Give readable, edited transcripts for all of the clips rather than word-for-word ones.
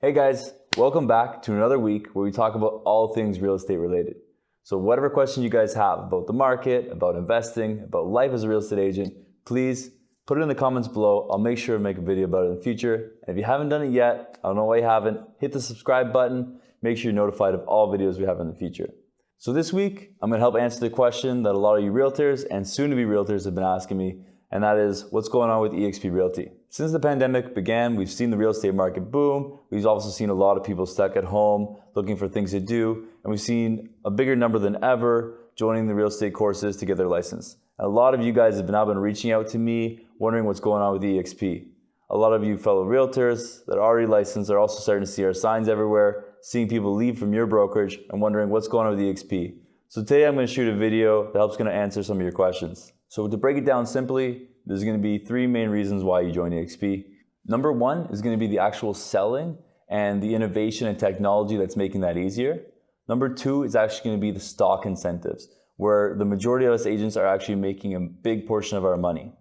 Hey guys, welcome back to another week where we talk about all things real estate related. So whatever question you guys have about the market, about investing, about life as a real estate agent, please put it in the comments below. I'll make sure to make a video about it in the future. And if you haven't done it yet, I don't know why you haven't, hit the subscribe button. Make sure you're notified of all videos we have in the future. So this week, I'm gonna help answer the question that a lot of you realtors and soon-to-be realtors have been asking me, and that is, what's going on with eXp Realty? Since the pandemic began, we've seen the real estate market boom. We've also seen a lot of people stuck at home looking for things to do, and we've seen a bigger number than ever joining the real estate courses to get their license. And a lot of you guys have now been reaching out to me, wondering what's going on with eXp. A lot of you fellow realtors that are already licensed are also starting to see our signs everywhere, seeing people leave from your brokerage and wondering what's going on with eXp. So today I'm going to shoot a video that helps answer some of your questions. So to break it down simply, there's going to be three main reasons why you join eXp. Number one is going to be the actual selling and the innovation and technology that's making that easier. Number two is actually going to be the stock incentives, where the majority of us agents are actually making a big portion of our money.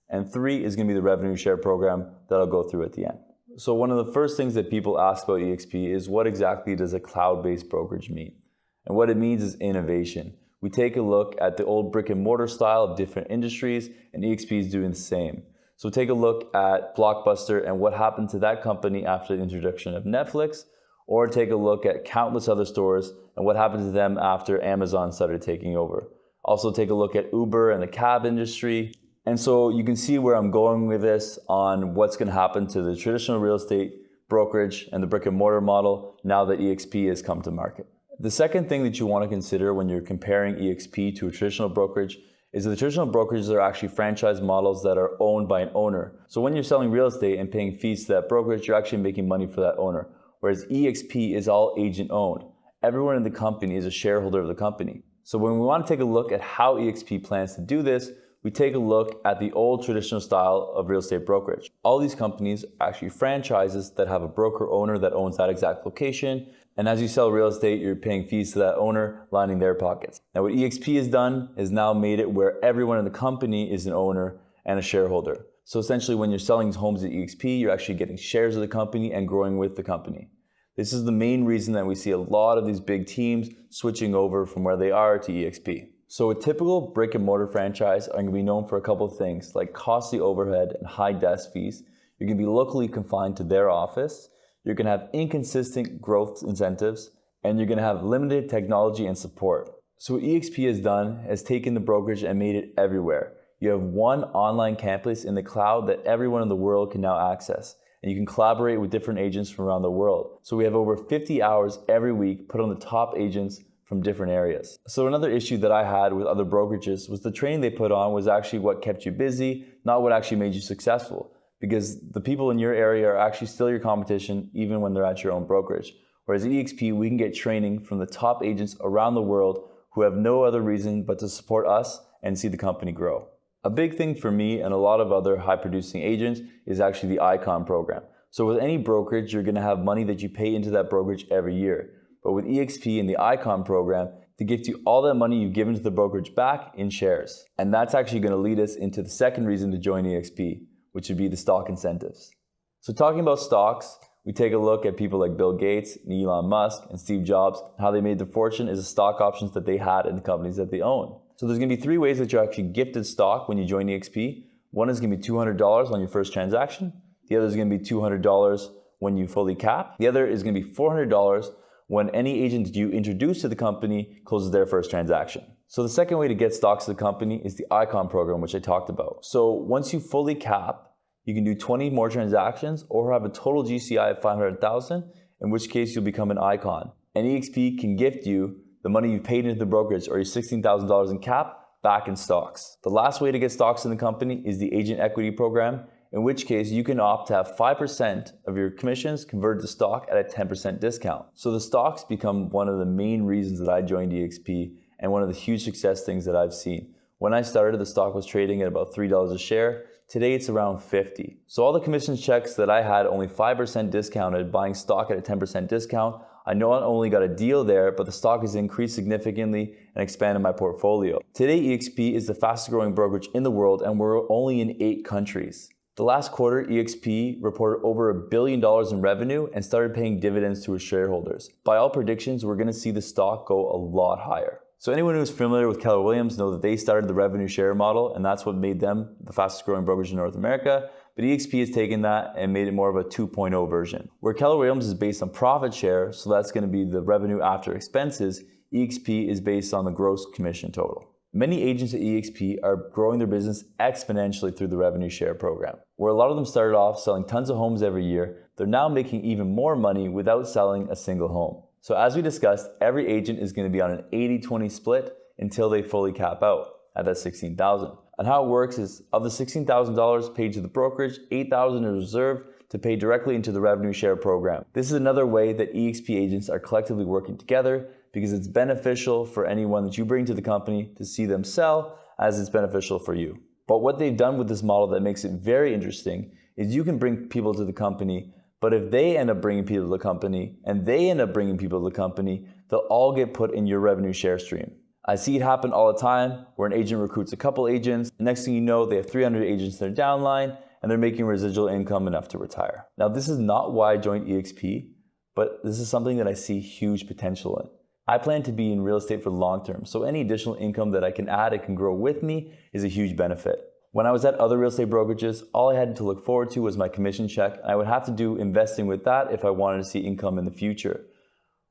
And three is going to be the revenue share program that I'll go through at the end. So one of the first things that people ask about eXp is what exactly does a cloud-based brokerage mean? And what it means is innovation. We take a look at the old brick and mortar style of different industries, and eXp is doing the same. So take a look at Blockbuster and what happened to that company after the introduction of Netflix, or take a look at countless other stores and what happened to them after Amazon started taking over. Also take a look at Uber and the cab industry. And so you can see where I'm going with this on what's going to happen to the traditional real estate brokerage and the brick and mortar model now that eXp has come to market. The second thing that you want to consider when you're comparing eXp to a traditional brokerage is that the traditional brokerages are actually franchise models that are owned by an owner. So when you're selling real estate and paying fees to that brokerage, you're actually making money for that owner. Whereas eXp is all agent owned. Everyone in the company is a shareholder of the company. So when we want to take a look at how eXp plans to do this, we take a look at the old traditional style of real estate brokerage. All these companies are actually franchises that have a broker owner that owns that exact location. And as you sell real estate, you're paying fees to that owner, lining their pockets. Now what eXp has done is now made it where everyone in the company is an owner and a shareholder. So essentially when you're selling homes at eXp, you're actually getting shares of the company and growing with the company. This is the main reason that we see a lot of these big teams switching over from where they are to eXp. So a typical brick and mortar franchise are going to be known for a couple of things like costly overhead and high desk fees. You're going to be locally confined to their office. You're going to have inconsistent growth incentives, and you're going to have limited technology and support. So what eXp has done is taken the brokerage and made it everywhere. You have one online campus in the cloud that everyone in the world can now access. And you can collaborate with different agents from around the world. So we have over 50 hours every week put on the top agents from different areas. So another issue that I had with other brokerages was the training they put on was actually what kept you busy, not what actually made you successful. Because the people in your area are actually still your competition even when they're at your own brokerage. Whereas at eXp, we can get training from the top agents around the world who have no other reason but to support us and see the company grow. A big thing for me and a lot of other high producing agents is actually the icon program. So with any brokerage, you're gonna have money that you pay into that brokerage every year. But with eXp and the icon program, they gift you all that money you've given to the brokerage back in shares. And that's actually gonna lead us into the second reason to join eXp, which would be the stock incentives. So talking about stocks, we take a look at people like Bill Gates and Elon Musk and Steve Jobs. How they made their fortune is the stock options that they had in the companies that they own. So there's gonna be three ways that you're actually gifted stock when you join eXp. One is gonna be $200 on your first transaction. The other is gonna be $200 when you fully cap. The other is gonna be $400 when any agent that you introduce to the company closes their first transaction. So the second way to get stocks to the company is the icon program, which I talked about. So once you fully cap, you can do 20 more transactions or have a total GCI of 500,000, in which case you'll become an icon. And eXp can gift you the money you've paid into the brokerage or your $16,000 in cap back in stocks. The last way to get stocks in the company is the agent equity program, in which case you can opt to have 5% of your commissions converted to stock at a 10% discount. So the stocks become one of the main reasons that I joined eXp and one of the huge success things that I've seen. When I started, the stock was trading at about $3 a share. Today it's around 50. So all the commission checks that I had only 5% discounted, buying stock at a 10% discount, I not only got a deal there, but the stock has increased significantly and expanded my portfolio. Today, eXp is the fastest growing brokerage in the world, and we're only in 8 countries. The last quarter, EXP reported over $1 billion in revenue and started paying dividends to its shareholders. By all predictions, we're going to see the stock go a lot higher. So anyone who's familiar with Keller Williams knows that they started the revenue share model, and that's what made them the fastest growing brokerage in North America. But EXP has taken that and made it more of a 2.0 version. Where Keller Williams is based on profit share, so that's going to be the revenue after expenses, EXP is based on the gross commission total. Many agents at EXP are growing their business exponentially through the revenue share program. Where a lot of them started off selling tons of homes every year, they're now making even more money without selling a single home. So as we discussed, every agent is going to be on an 80-20 split until they fully cap out at that $16,000. And how it works is, of the $16,000 paid to the brokerage, $8,000 is reserved to pay directly into the revenue share program. This is another way that EXP agents are collectively working together, because it's beneficial for anyone that you bring to the company to see them sell, as it's beneficial for you. But what they've done with this model that makes it very interesting is you can bring people to the company, but if they end up bringing people to the company and they end up bringing people to the company, they'll all get put in your revenue share stream. I see it happen all the time where an agent recruits a couple agents. Next thing you know, they have 300 agents in their downline and they're making residual income enough to retire. Now, this is not why I joined EXP, but this is something that I see huge potential in. I plan to be in real estate for the long term, so any additional income that I can add and can grow with me is a huge benefit. When I was at other real estate brokerages, all I had to look forward to was my commission check, and I would have to do investing with that if I wanted to see income in the future.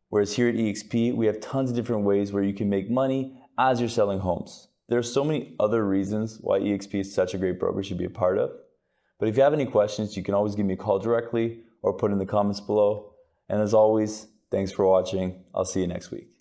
Whereas here at EXP, we have tons of different ways where you can make money as you're selling homes. There are so many other reasons why EXP is such a great brokerage to be a part of. But if you have any questions, you can always give me a call directly or put in the comments below. And as always, thanks for watching. I'll see you next week.